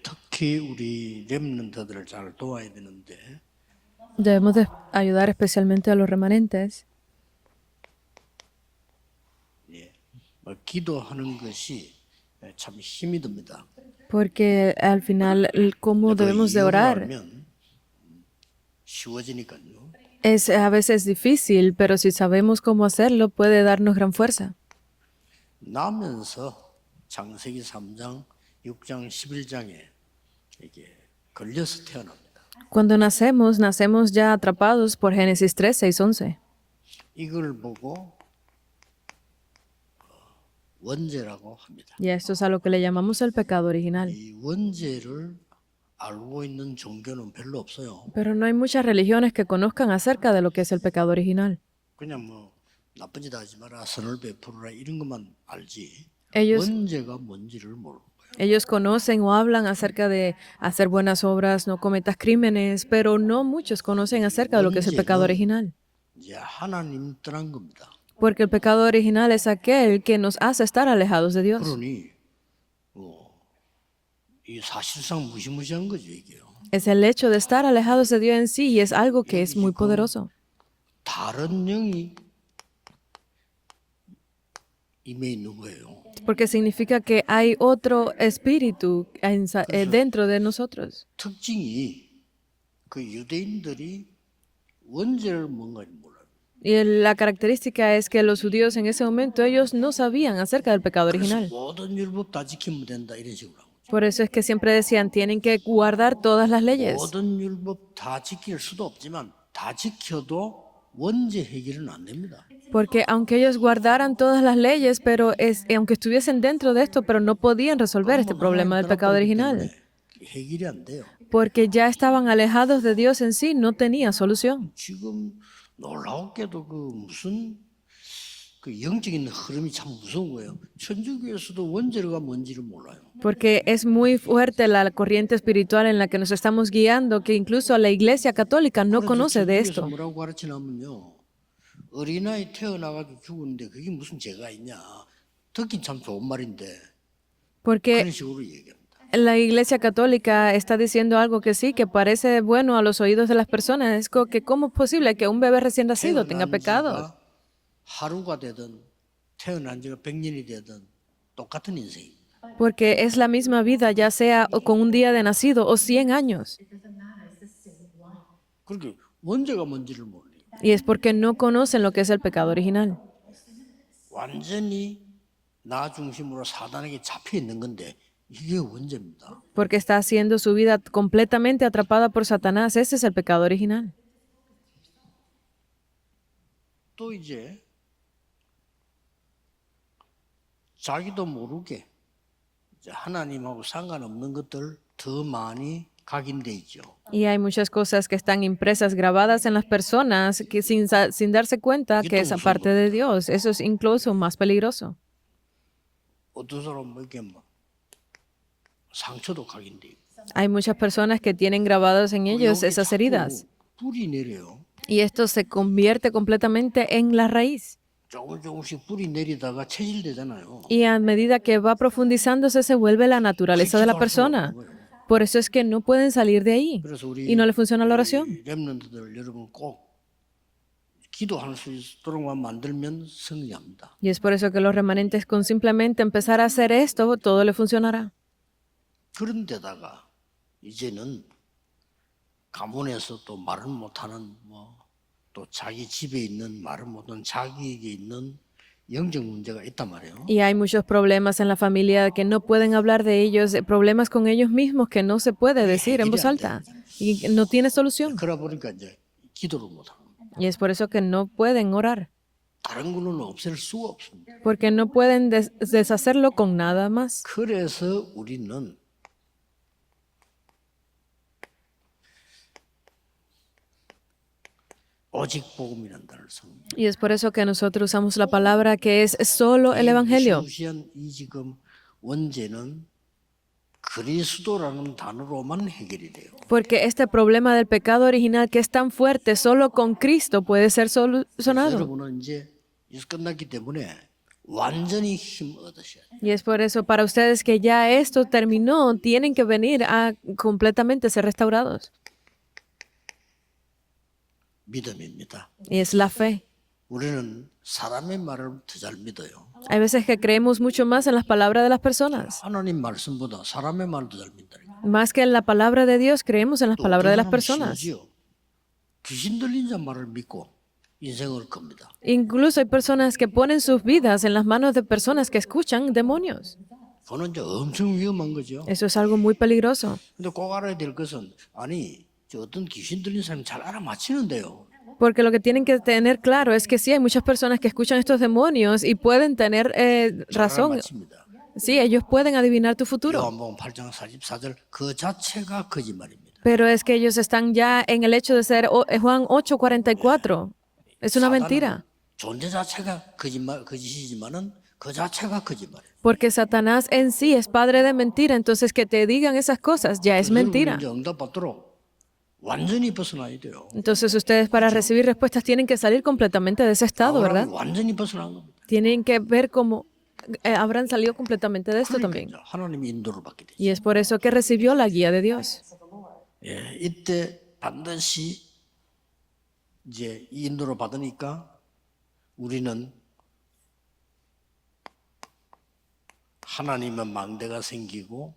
특히 우리 렘넌트들을 잘 도와야 되는데 Debemos de ayudar especialmente a los remanentes, 기도하는 것이 참 힘이 듭니다. porque al final cómo 그 debemos de 이유를 orar 알면 쉬워지니까요. es a veces difícil, pero si sabemos cómo hacerlo puede darnos gran fuerza. 나면서 창세기 3장, 6장, 11장에 이게 걸려서 태어납니다. Cuando nacemos, nacemos ya atrapados por Génesis 3, 6, 11. 이걸 보고 원죄라고 합니다. Y esto es a lo que le llamamos el pecado original. 이 원죄를 알고 있는 종교는 별로 없어요. Pero no hay muchas religiones que conozcan acerca de lo que es el pecado original. 그냥 뭐 나쁜 짓 하지 마라, 선을 베풀어라 이런 것만 알지. Ellos, 원죄가 뭔지를 모르고 ellos conocen o hablan acerca de hacer buenas obras, no cometas crímenes, pero no muchos conocen acerca de lo que es el pecado original. 이제 하나님 떠난 겁니다. Porque el pecado original es aquel que nos hace estar alejados de Dios. 그러니 이 사실상 무시무시한 거죠 이게요. Es el hecho de estar alejados de Dios en sí y es algo que es muy poderoso. 다른 영이 임해 있는 거예요. Porque significa que hay otro espíritu dentro de nosotros. 특징이 그 유대인들이 원죄를 뭔가 몰라요. Y la característica es que los judíos en ese momento ellos no sabían acerca del pecado 그래서 original. 모든 율법 다 지키면 된다 이런 식으로 하고 Por eso es que siempre decían, tienen que guardar todas las leyes. 모든 율법 다 지킬 수도 없지만 다 지켜도 원죄 해결은 안 됩니다. Porque aunque ellos guardaran todas las leyes, pero aunque estuviesen dentro de esto, pero no podían resolver este problema del pecado original. 해결이 안 돼요. Porque ya estaban alejados de Dios en sí, no tenía solución. 지금 놀라웠게도 그 무슨 그 영적인 흐름이 참 무서운 거예요. 천주교에서도 원죄가 뭔지를 몰라요. Porque es muy fuerte la corriente espiritual en la que nos estamos guiando, que incluso la Iglesia Católica no conoce de 천주교에서 esto. 뭐라고 가르치냐면요. 어린아이 태어나가지고 죽었는데 그게 무슨 죄가 있냐. 듣긴 참 좋은 말인데 Porque 그런 식으로 얘기합니다. la Iglesia Católica está diciendo algo que sí, que parece bueno a los oídos de las personas. Es que ¿cómo es posible que un bebé recién nacido tenga 태어난 pecados? 지가 하루가 되든 태어난 지가 100년이 되든 똑같은 인생입니다. Porque es la misma vida, ya sea o con un día de nacido o 100 años. 그렇게 원죄가 뭔지를 몰라요. Y es porque no conocen lo que es el pecado original. 완전히 나 중심으로 사단에게 잡혀 있는 건데 이게 원죄입니다. Porque está haciendo su vida completamente atrapada por Satanás. Ese es el pecado original. 또 이제 자기도 모르게 이제 하나님하고 상관없는 것들 더 많이 각인돼 있죠. Y hay muchas cosas que están impresas, grabadas en las personas, que sin darse cuenta que es aparte de Dios. Eso es incluso más peligroso. 어떤 사람은 이렇게 막 상처도 각인돼 있고 Hay muchas personas que tienen grabados en ellos 여기 esas 자꾸 heridas. 뿌리 내려요. Y esto se convierte completamente en la raíz. 조금씩 뿌리 내리다가 체질되잖아요. Y a medida que va profundizándose, se vuelve la naturaleza de la persona. Por eso es que no pueden salir de ahí. 그래서 우리 Y no le funciona la oración. 렘넌트들 여러분 꼭 기도할 수 있도록만 만들면 승리합니다. Y es por eso que los remanentes, con simplemente empezar a hacer esto, todo le funcionará. 그런데다가 이제는 가문에서 또 말을 못하는 또 자기 집에 있는 말을 못하는 자기에게 있는 영적 문제가 있단 말이에요. Y hay muchos problemas en la familia que no pueden hablar de ellos, problemas con ellos mismos que no se puede decir en voz alta y no tiene solución. 그러다 보니까 이제 기도를 못하는 거예요. Y es por eso que no pueden orar, 다른 거는 없앨 수가 없습니다. porque no pueden deshacerlo con nada más. 그래서 우리는 오직 복음이라는 단어를 씁니다. Y es por eso que nosotros usamos la palabra que es solo el Evangelio. 무시무시한 이 지금 원죄는 그리스도라는 단어로만 해결이 돼요. Porque este problema del pecado original que es tan fuerte, solo con Cristo puede ser 그래서 solucionado. 여러분은 이제 끝났기 때문에 완전히 힘 얻으셔야 돼요. Y es por eso para ustedes que ya esto terminó, tienen que venir a completamente ser restaurados. 믿음입니다. Y es la fe. 우리는 사람의 말을 더 잘 믿어요. Hay veces que creemos mucho más en las palabras de las personas. 하나님 말씀보다 사람의 말을 더 잘 믿다. Más que en la palabra de Dios, creemos en las 또 palabras de las 어떤 사람은 personas. 심지어 귀신 들린 자 말을 믿고 인생을 겁니다. Incluso hay personas que ponen sus vidas en las manos de personas que escuchan demonios. 그거는 이제 엄청 위험한 거죠. Eso es algo muy peligroso. 근데 꼭 알아야 될 것은 아니 저 어떤 귀신 들린 사람이 잘 알아맞히는데요. Porque lo que tienen que tener claro es que sí, hay muchas personas que escuchan estos demonios y pueden tener 잘 razón. 알아맞힙니다. Sí, ellos pueden adivinar tu futuro. 요한복음 8장 44절 그 자체가 거짓말입니다. Pero es que ellos están ya en el hecho de ser Juan 8:44. Es una mentira. 존재 자체가 거짓이지만은 그 자체가 거짓말이에요. Porque Satanás en sí es padre de mentira. Entonces que te digan esas cosas ya es mentira. 이제 응답 받도록 완전히 벗어나야 돼요. Entonces ustedes para recibir respuestas tienen que salir completamente de ese estado, ¿verdad? 아브라함이 완전히 벗어난 겁니다. Tienen que ver cómo Abraham salió completamente de esto también. 그러니까 하나님의 인도를 받게 되죠. Y es por eso que recibió la guía de Dios. 예, 이때 반드시 이제 이 인도를 받으니까 우리는 하나님의 망대가 생기고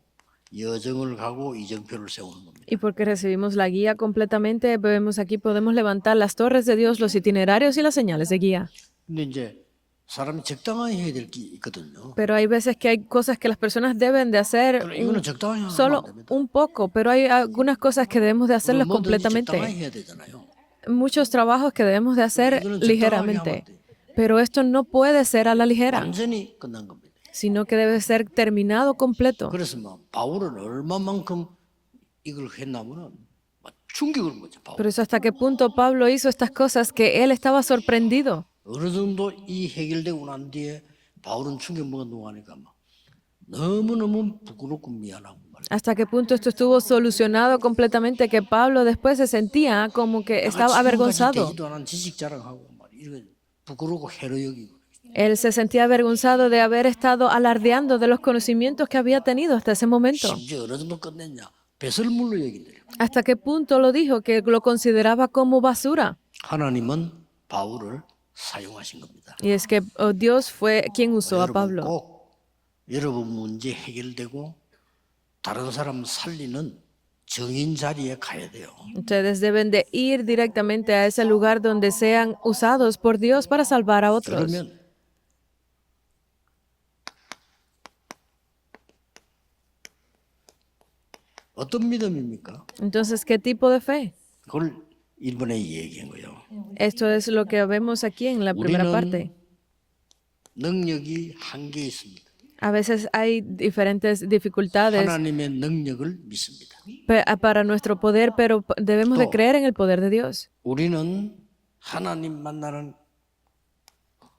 여정을 가고 이정표를 세우는 겁니다. Y porque recibimos la guía completamente, vemos aquí, podemos levantar las torres de Dios, los itinerarios y las señales de guía. 근데 이제 사람이 적당하게 해야 될 게 있거든요. Pero hay veces que hay cosas que las personas deben de hacer 그러나 이거는 적당하게 하면 solo 안 됩니다. un poco, pero hay algunas cosas que debemos de hacerlas 뭐든지 적당하게 completamente. 해야 되잖아요. Muchos trabajos que debemos de hacer 이거는 적당하게 하면 ligeramente. 안 돼. Pero esto no puede ser a la ligera, 완전히 끝난 겁니다. sino que debe ser terminado completo. 그래서 뭐 바울은 얼마만큼 이걸 했냐면은 막 충격을 먹죠. 바울. Por eso hasta qué punto Pablo hizo estas cosas que él estaba sorprendido. 어느 정도 이 해결되고 난 뒤에 바울은 충격 먹은 동안이니까 막 너무너무 부끄럽고 미안하고 말이에요. Hasta qué punto esto estuvo solucionado completamente que Pablo después se sentía como que estaba 지금까지 avergonzado. 되지도 않은 지식 자랑하고 막 이런 부끄럽고 해로 여기고. Él se sentía avergonzado de haber estado alardeando de los conocimientos que había tenido hasta ese momento. 심지어 어느 정도 끝냈냐? 배설물로 여긴대요. Hasta qué punto lo dijo que lo consideraba como basura. 하나님은 바울을 사용하신 겁니다. Y es que Dios fue quien usó a 여러분 Pablo. 꼭 여러분 문제 해결되고 다른 사람 살리는 정인 자리에 가야 돼요. Ustedes deben de ir directamente a ese lugar donde sean usados por Dios para salvar a otros. 그러면 어떤 믿음입니까? Entonces, ¿qué tipo de fe? 그걸 1번에 얘기한 거예요. Esto es lo que vemos aquí en la primera parte. 능력이 한계 있습니다. A veces hay diferentes dificultades 하나님의 능력을 믿습니다. para nuestro poder, pero debemos de creer en el poder de Dios. 우리는 하나님 만나는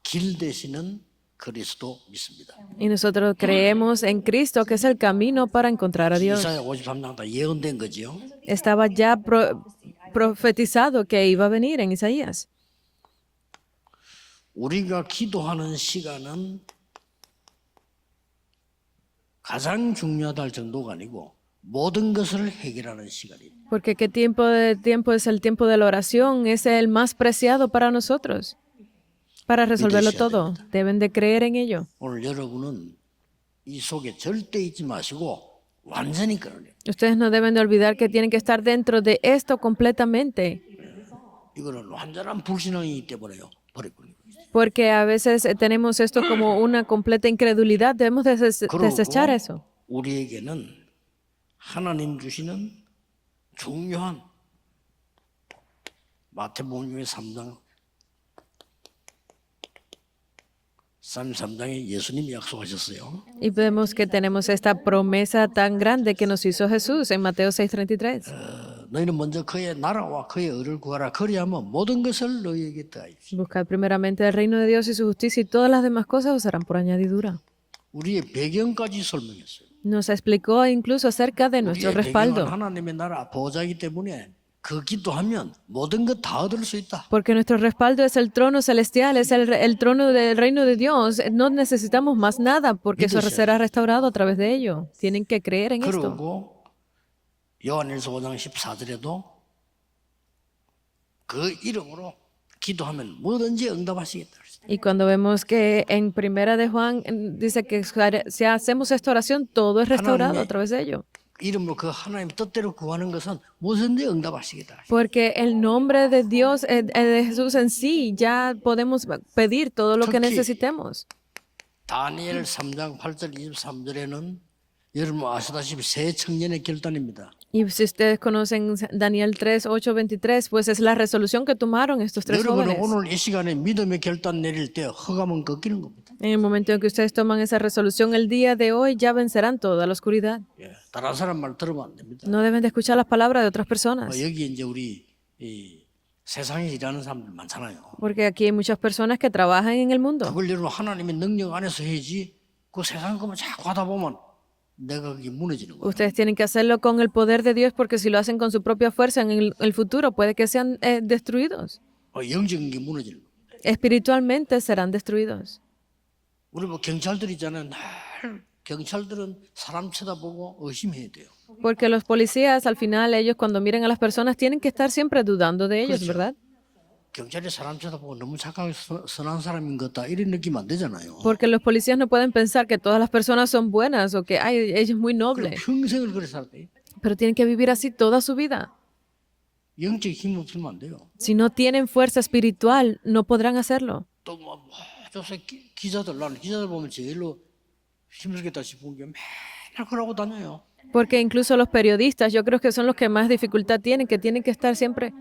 길 되시는 그리스도 믿습니다. Y nosotros creemos en Cristo, que es el camino para encontrar a Dios. 이사야 53장 다 예언된 거죠. Estaba ya profetizado que iba a venir en Isaías. 우리가 기도하는 시간은 가장 중요하다 할 정도가 아니고 모든 것을 해결하는 시간입니다. Porque qué tiempo es el tiempo de la oración, es el más preciado para nosotros, para resolverlo todo. Deben de creer en ello. 오늘 여러분은 이 속에 절대 잊지 마시고 완전히 끌어내요. Ustedes no deben de olvidar que tienen que estar dentro de esto completamente, 이거는 완전한 불신앙이기 때문에요. 버리고. porque a veces tenemos esto como una completa incredulidad. Debemos desechar eso. 우리에게는 하나님 주시는 중요한 마태복음 3장 33장에 예수님이 약속하셨어요. Y vemos que tenemos esta promesa tan grande que nos hizo Jesús en Mateo 6:33. 너희는 먼저 그의 나라와 그의 의를 구하라. 그리하면 모든 것을 너희에게 더하십시오. Buscad primeramente el reino de Dios y su justicia, y todas las demás cosas os serán por añadidura. 우리의 배경까지 설명했어요. Nos explicó incluso acerca de nuestro 우리의 배경은 respaldo. 하나님의 나라 보호자이기 때문에 그 기도하면 모든 것 다 얻을 수 있다. Porque nuestro respaldo es el trono celestial, es el trono del reino de Dios. No necesitamos más nada porque eso 믿으셔야 será restaurado a través de ello. Tienen que creer en esto. 그리고 요한일서 5장 14절에도 그 이름으로 기도하면 뭐든지 응답하시겠다. Y cuando vemos que en Primera de Juan dice que si hacemos esta oración, todo es restaurado a través de ello. 이름으로 그 하나님 뜻대로 구하는 것은 무엇든지 응답하시겠다. Porque el nombre de Dios, de Jesús en sí, ya podemos pedir todo lo que 특히 necesitemos. 다니엘 3장 8절 23절에는 여러분 아시다시피 새 청년의 결단입니다. Y si ustedes conocen Daniel 3, 8, 23, pues es la resolución que tomaron estos tres 여러분은 jóvenes. 오늘 이 시간에 믿음의 결단 내릴 때 허감은 꺾이는 겁니다. En el momento en que ustedes toman esa resolución el día de hoy, ya vencerán toda la oscuridad. 예, 다른 사람 말 들으면 안 됩니다. No deben de escuchar las palabras de otras personas. 여기 이제 우리 이 세상에 일하는 사람들 많잖아요. Porque aquí hay muchas personas que trabajan en el mundo. 그걸 여러분 하나님의 능력 안에서 해야지 그 세상 것만 자꾸 하다 보면 내가 그게 무너지는 거예요. Ustedes tienen que hacerlo con el poder de Dios porque si lo hacen con su propia fuerza en el futuro puede que sean destruidos. 영적인 게 무너지는 거예요. Espiritualmente serán destruidos. 우리 뭐 경찰들 있잖아요. 날 경찰들은 사람 쳐다보고 의심해야 돼요. Porque los policías al final ellos cuando miren a las personas tienen que estar siempre dudando de ellos, ¿verdad? 경찰이 사람 쳐다보고 너무 착하게 선한 사람인 것 같다 이런 느낌 안 되잖아요. Porque los policías no pueden pensar que todas las personas son buenas o que ay, ella es muy noble, 평생을 그래 살대. pero tienen que vivir así toda su vida. 영적 힘 없으면 안 돼요. Si no tienen fuerza espiritual, no podrán hacerlo. 또뭐 요새 기자들 나는 기자들 보면 제일로 힘들겠다 싶은 게 맨날 그러고 다녀요. Porque incluso los periodistas, yo creo que son los que más dificultad tienen, que tienen que estar siempre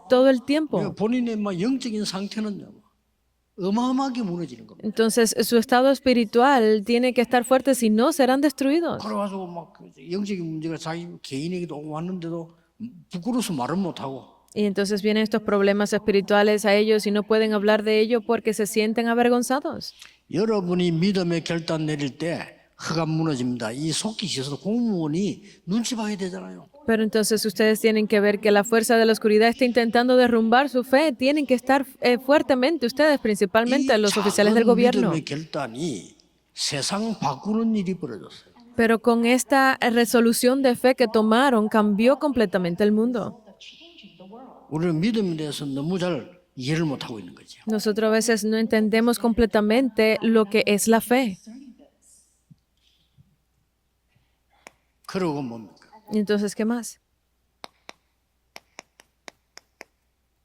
todo el tiempo. 본인의 막 영적인 상태는요. 어마어마하게 무너지는 겁니다. Entonces, su estado espiritual tiene que estar fuerte, si no, serán destruidos. 그래가지고 막 영적인 문제가 자기 개인에게도 왔는데도 부끄러워서 말은 못하고 Y entonces vienen estos problemas espirituales a ellos y no pueden hablar de ello porque se sienten avergonzados. 여러분이 믿음의 결단 내릴 때 허감 무너집니다. 이 속기 시에서 공무원이 눈치 봐야 되잖아요. Pero entonces ustedes tienen que ver que la fuerza de la oscuridad está intentando derrumbar su fe. Tienen que estar fuertemente ustedes, principalmente los oficiales del gobierno. 믿음의 결단이 세상 바꾸는 일이 벌어졌어요. Pero con esta resolución de fe que tomaron, cambió completamente el mundo. 우리는 믿음에 대해서 너무 잘 이해를 못하고 있는 거죠. Nosotros a veces no entendemos completamente lo que es la fe. 그러고 뭡니까? ¿Y entonces qué más?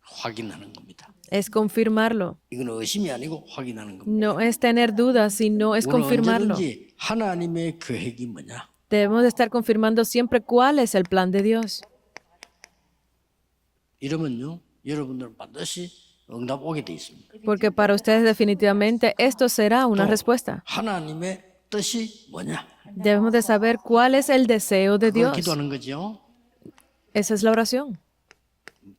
확인하는 겁니다. Es confirmarlo. 이건 의심이 아니고 확인하는 겁니다. No es tener dudas, sino es 오늘 confirmarlo. 언제든지 하나님의 계획이 뭐냐? Debemos de estar confirmando siempre cuál es el plan de Dios. 이러면요, 여러분들은 반드시 응답 오게 돼 있습니다. Porque para ustedes definitivamente esto será una respuesta. 하나님의 뜻이 뭐냐? Debemos de saber cuál es el deseo de 그걸 Dios. 기도하는 거죠. Esa es la oración.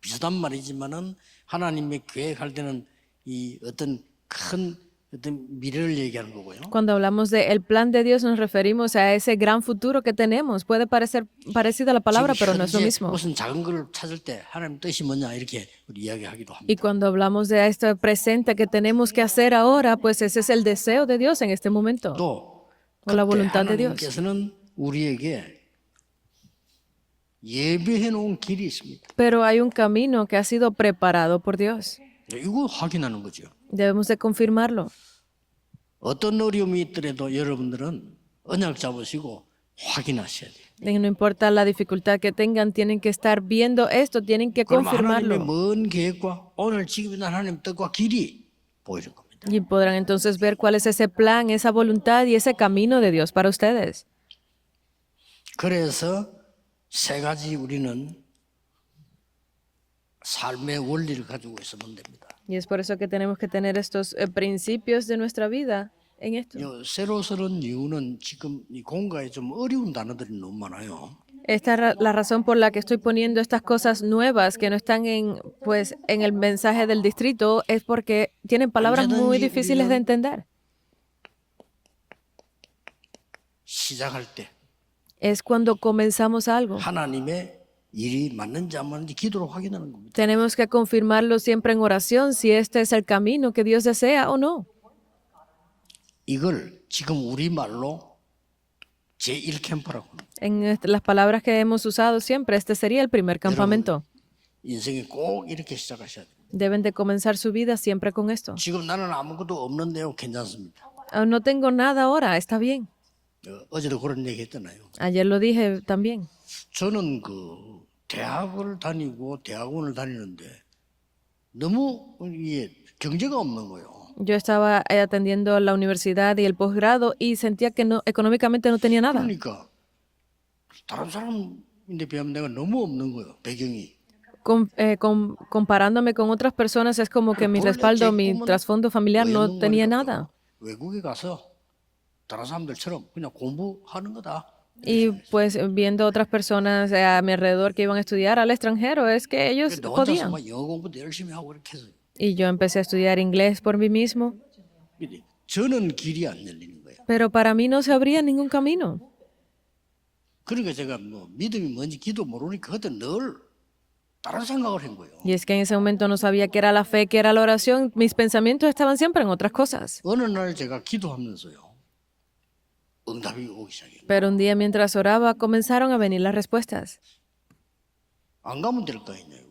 비슷한 말이지만은 하나님의 계획할 때는 이 어떤 큰 어떤 미래를 얘기하는 거고요. Cuando hablamos de el plan de Dios nos referimos a ese gran futuro que tenemos. Puede parecer parecida la palabra, pero no es lo 현재 mismo. 무슨 작은 걸 찾을 때 하나님 뜻이 뭐냐 이렇게 우리 이야기하기도 합니다. Y cuando hablamos de este presente que tenemos que hacer ahora, pues ese es el deseo de Dios en este momento. 또 O la 그때 voluntad de Dios. 하나님께서는 우리에게 예비해 놓은 길이 있습니다. Pero hay un camino que ha sido preparado por Dios. 이거 확인하는 거죠. Debemos de confirmarlo. 어떤 어려움이 있더라도 여러분들은 언약 잡으시고 확인하셔야 돼요. No importa la dificultad que tengan, tienen que estar viendo esto, tienen que 그럼 하나님의 confirmarlo. 먼 계획과 오늘 지금 있는 하나님 뜻과 길이 보이는 겁니다. Y podrán entonces ver cuál es ese plan, esa voluntad y ese camino de Dios para ustedes. 그래서 세 가지 우리는 삶의 원리를 가지고 있으면 됩니다. Y es por eso que tenemos que tener estos principios de nuestra vida en esto. 새로 쓰는 이유는 지금 이 공가에 좀 어려운 단어들이 너무 많아요. Esta es la razón por la que estoy poniendo estas cosas nuevas que no están pues, en el mensaje del distrito, es porque tienen palabras muy difíciles de entender. 시작할 때 Es cuando comenzamos algo. 하나님의 일이 맞는지 안 맞는지 기도로 확인하는 겁니다. Tenemos que confirmarlo siempre en oración si este es el camino que Dios desea o no. 이걸 지금 우리말로 제1캠프라고 합니다. En las palabras que hemos usado siempre, este sería el primer campamento. 인생에 꼭 이렇게 시작하셔야 돼요. Deben de comenzar su vida siempre con esto. 지금 나는 아무것도 없는데요. 괜찮습니다. Ah, no tengo nada ahora, está bien. 어제도 그런 얘기 했잖아요. Ayer lo dije también. 저는 그 대학을 다니고 대학원을 다니는데 너무 이게 경제가 없는 거예요. Yo estaba atendiendo la universidad y el posgrado y sentía que no, económicamente no tenía nada. 그러니까 다른 사람인데 비하면 내가 너무 없는 거예요. 배경이. Comparándome con otras personas es como que mi respaldo, mi trasfondo familiar no tenía nada. 외국에 가서 다른 사람들처럼 그냥 공부하는 거다. Y pues viendo otras personas a mi alrededor que iban a estudiar al extranjero, es que ellos 너 혼자서 podían. 막 영어 공부도 열심히 하고 이렇게 해서. Y yo empecé a estudiar inglés por mí mismo, 근데 저는 길이 안 열리는 거예요. pero para mí no se abría ningún camino. 그러니까 제가 뭐 믿음이 뭔지 기도 모르니까 그때 늘 다른 생각을 한 거예요. Y es que en ese momento no sabía qué era la fe, qué era la oración. Mis pensamientos estaban siempre en otras cosas. 어느 날 제가 기도하면서요. 응답이 오기 시작해요. Pero un día mientras oraba comenzaron a venir las respuestas. 안 가면 될 거 아니에요.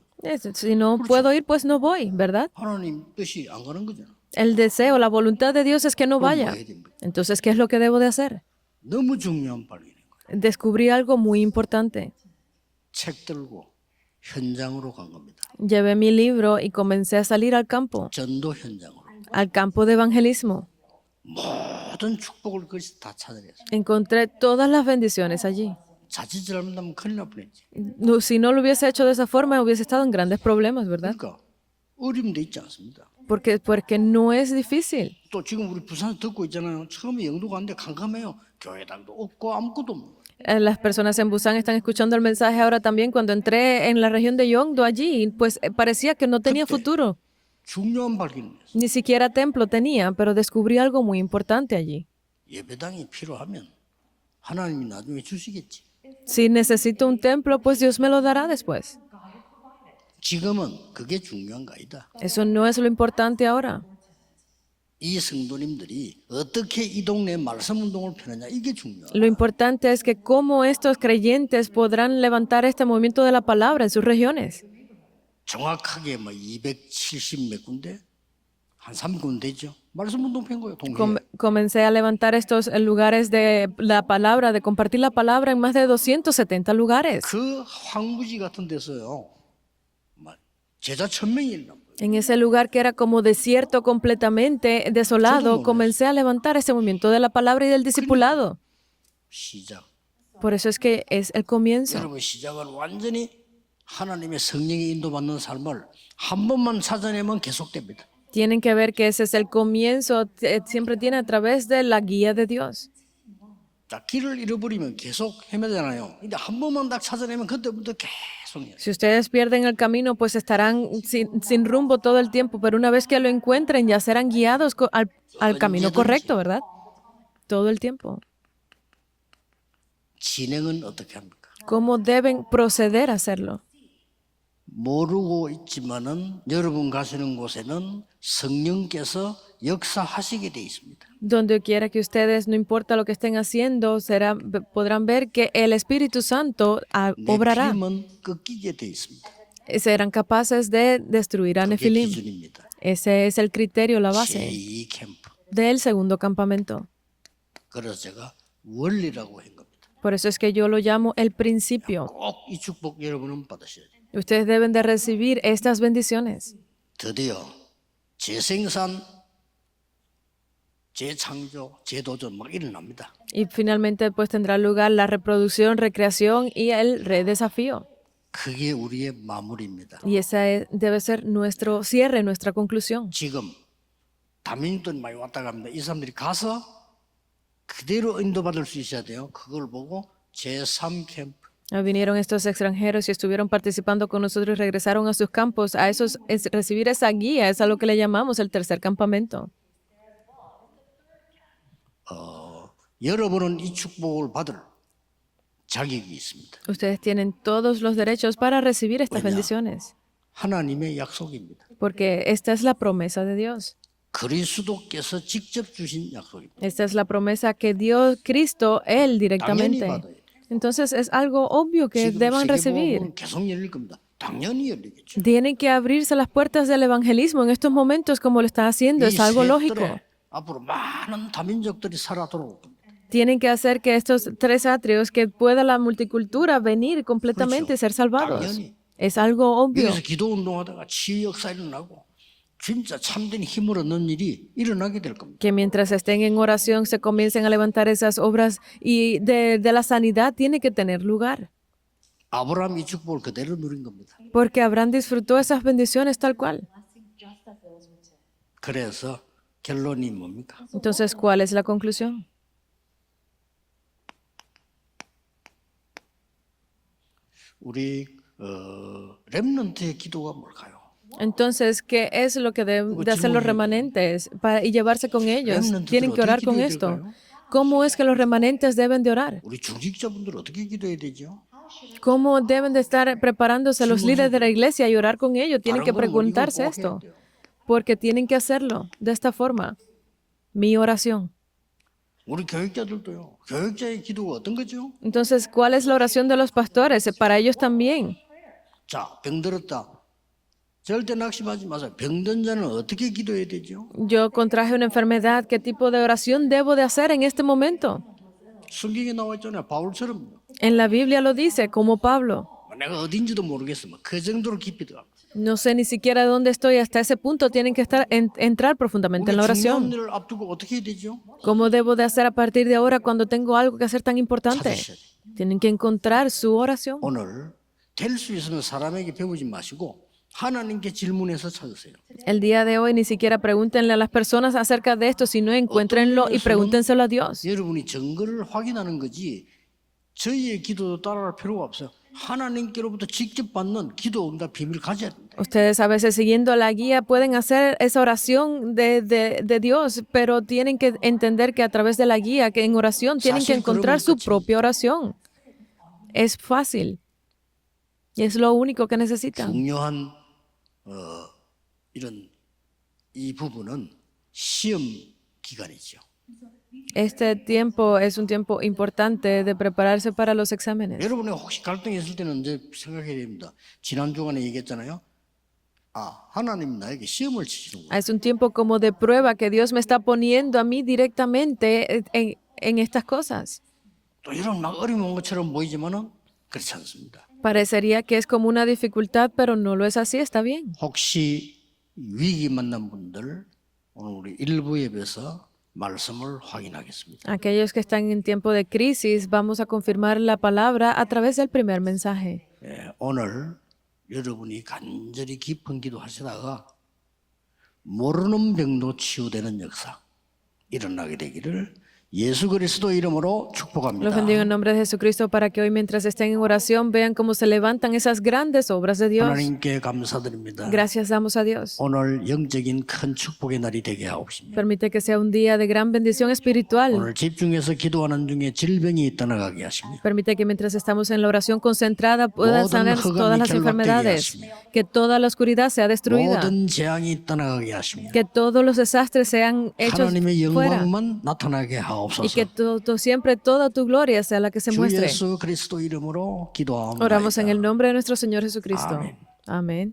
Si no puedo ir, pues no voy, ¿verdad? 하나님 뜻이 안 가는 거잖아. El deseo, la voluntad de Dios es que no 그럼 뭐 vaya. 해야 됩니까? Entonces, ¿qué es lo que debo de hacer? 너무 중요한 발견인 거예요. Descubrí algo muy importante. 책 들고 현장으로 간 겁니다. Llevé mi libro y comencé a salir al campo de evangelismo. 모든 축복을 거기서 다 찾아냈어요. Encontré todas las bendiciones allí. 자칫 잘못하면 큰일 날 뻔했지. No, si no lo hubiese hecho de esa forma, hubiese estado en grandes problemas, ¿verdad? 그러니까 어림도 있지 않습니다. Porque no es difícil. 또 지금 우리 부산 듣고 있잖아요. 처음에 영도 갔는데 캄캄해요. 교회당도 없고 아무것도 없는 거예요. Las personas en Busan están escuchando el mensaje ahora también. Cuando entré en la región de Yeongdo allí, pues parecía que no tenía futuro. 중요한 발견이었어요. Ni siquiera templo tenía, pero descubrí algo muy importante allí. 예배당이 필요하면 하나님이 나중에 주시겠지. Si necesito un templo, pues Dios me lo dará después. 지금은 그게 중요한 거 아니다. Eso no es lo importante ahora. 이 성도님들이 어떻게 이 동네 말씀 운동을 펴느냐 이게 중요해요. Lo importante es que cómo estos creyentes podrán levantar este movimiento de la palabra en sus regiones. 정확하게 뭐 270 몇 군데 한 3군데 되죠. 말씀 운동 편 거예요. 동시에. Comencé a levantar estos lugares de la palabra, de compartir la palabra en más de 270 lugares. 그 황무지 같은 데서요. 막 제자 1000명이 일어난 거예요. En ese lugar que era como desierto completamente desolado, comencé a levantar ese movimiento de la palabra y del discipulado. 시작. Por eso es que es el comienzo. 여러분 시작은 완전히 하나님의 성령의 인도받는 삶을 한 번만 찾아내면 계속됩니다. Tienen que ver que ese es el comienzo, siempre tiene a través de la guía de Dios. 자, 길을 잃어버리면 계속 헤매잖아요. 근데 한 번만 딱 찾아내면 그때부터 계속 해요. Si ustedes pierden el camino, pues estarán sin rumbo todo el tiempo, pero una vez que lo encuentren, ya serán guiados al camino correcto, ¿verdad? Todo el tiempo. 진행은 어떻게 합니까? ¿Cómo deben proceder a hacerlo? 모르고 있지만은 여러분 가시는 곳에는 성령께서 역사하시게 돼 있습니다. Donde quiera que ustedes, no importa lo que estén haciendo, podrán ver que el Espíritu Santo obrará. 네필임은 꺾이게 돼 있습니다. Serán capaces de destruir a 그게 Nefilim. 기준입니다. Ese es el criterio, la base 제2 캠프. del segundo campamento. 그래서 제가 원리라고 한 겁니다. Por eso es que yo lo llamo el principio. 꼭 이 축복 여러분은 받으셔야 돼요. Ustedes deben de recibir estas bendiciones. 드디어 재생산, 재창조, 재도전 막 일어납니다. Y finalmente pues tendrá lugar la reproducción, recreación y el redesafío. 그게 우리의 마무리입니다. Y esa debe ser nuestro cierre, nuestra conclusión. 지금 다민족들이 많이 왔다 갑니다. 이 사람들이 가서 그대로 인도받을 수 있어야 돼요. 그걸 보고 제3 캠프. Vinieron estos extranjeros y estuvieron participando con nosotros y regresaron a sus campos. A esos recibir esa guía es a lo que le llamamos el tercer campamento. 여러분은 이 축복을 받을 자격이 있습니다. Ustedes tienen todos los derechos para recibir estas bendiciones, 하나님의 약속입니다. porque esta es la promesa de Dios. 그리스도께서 직접 주신 약속입니다. Esta es la promesa que dio Cristo, Él 당연히 directamente. 받아야 돼요. Entonces es algo obvio que 지금 deban recibir. 세계복음은 계속 열릴 겁니다. 당연히 열리겠죠. Tienen que abrirse las puertas del evangelismo en estos momentos como lo está haciendo. Es algo 이 lógico. 세월에 앞으로 많은 다민족들이 살아 돌아올 겁니다. Tienen que hacer que estos tres atrios, que pueda la multicultura venir completamente y ser salvados. 당연히. Es algo obvio. 여기서 기도 운동하다가 치유 역사 일어나고 진짜 참된 힘을 얻는 일이 일어나게 될 겁니다. Que mientras estén en oración se comiencen a levantar esas obras y de la sanidad tiene que tener lugar. 아브라함 이 축복을 그대로 누린 겁니다. Porque Abraham disfrutó esas bendiciones tal cual. 그래서 결론이 뭡니까? Entonces, ¿cuál es la conclusión? 우리 렘넌트의 기도가 뭘까요? Entonces, ¿qué es lo que deben de hacer los remanentes y llevarse con ellos? Tienen que orar con esto. ¿Cómo es que los remanentes deben de orar? 우리 중직자분들 어떻게 기도해야 되죠? ¿Cómo deben de estar preparándose los líderes de la iglesia y orar con ellos? Tienen 다른 que 거는 뭐 이걸 preguntarse 꼭 해야 esto, 돼요. porque tienen que hacerlo de esta forma. Mi oración. 우리 교육자들도요. 교육자의 기도가 어떤 거죠? Entonces, ¿cuál es la oración de los pastores? Para ellos también. 자, 병들었다. 절대 낙심하지 마세요. 병든 자는 어떻게 기도해야 되죠? Yo contraje una enfermedad. ¿Qué tipo de oración debo de hacer en este momento? 성경에 나와 있잖아요. 바울처럼 En la Biblia lo dice, como Pablo. 내가 어딘지도 모르겠어. 그 정도로 깊이 들어가. No sé ni siquiera dónde estoy. Hasta ese punto tienen que entrar profundamente en la 우리 중요한 oración. 일을 앞두고 어떻게 해야 되죠? ¿Cómo debo de hacer a partir de ahora cuando tengo algo que hacer tan importante? 찾으셔야 돼요. Tienen que encontrar su oración. 오늘 될 수 있으면 사람에게 배우지 마시고 하나님께 질문해서 찾으세요. El día de hoy ni siquiera pregúntenle a las personas acerca de esto, sino encuéntrenlo y pregúntenselo a Dios. 여러분이 증거를 확인하는 거지 저희의 기도도 따라갈 필요가 없어요. 하나님께로부터 직접 받는 기도 응답 비밀 가져야 된다. Ustedes a veces siguiendo la guía pueden hacer esa oración de Dios, pero tienen que entender que a través de la guía, que en oración tienen que 사실 encontrar 그러면 su 끝입니다. propia oración. Es fácil. Y es lo único que necesitan. 중요한 이런 이 부분은 시험 기간이죠. Este tiempo es un tiempo importante de prepararse para los exámenes. 여러분이 혹시 갈등이 있을 때는 이제 생각해야 됩니다. 지난 주간에 얘기했잖아요. 아, 하나님 나에게 시험을 치시는구나. Es un tiempo como de prueba que Dios me está poniendo a mí directamente en estas cosas. 또 이런 막 어려운 것처럼 보이지만은 그렇지 않습니다. Parecería que es como una dificultad, pero no lo es así, está bien. 혹시 위기 만난 분들 오늘 우리 일부 예배에서 말씀을 확인하겠습니다. Aquellos que están en tiempo de crisis, vamos a confirmar la palabra a través del primer mensaje. 오늘 여러분이 간절히 깊은 기도하시다가 모르는 병도 치유되는 역사 일어나게 되기를 예수 그리스도 이름으로 Los 축복합니다. bendigo en nombre de Jesucristo para que hoy mientras estén en oración vean cómo se levantan esas grandes obras de Dios. 하나님께 감사드립니다. Gracias damos a Dios. 오늘 영적인 큰 축복의 날이 되게 하옵시며 Permite que sea un día de gran bendición espiritual. 오늘 집중해서 기도하는 중에 질병이 떠나가게 하시며 Permite que mientras estamos en la oración concentrada puedan sanar todas las enfermedades, que toda la oscuridad sea destruida, 모든 재앙이 떠나가게 하시며 que todos los desastres sean hechos 하나님의 fuera 영광만 나타나게 y 하옵소서. que siempre toda tu gloria sea la que se 주 muestre. 예수 그리스도 이름으로 기도하옵나이다. Oramos en el nombre de nuestro Señor Jesucristo. Amén. Amén.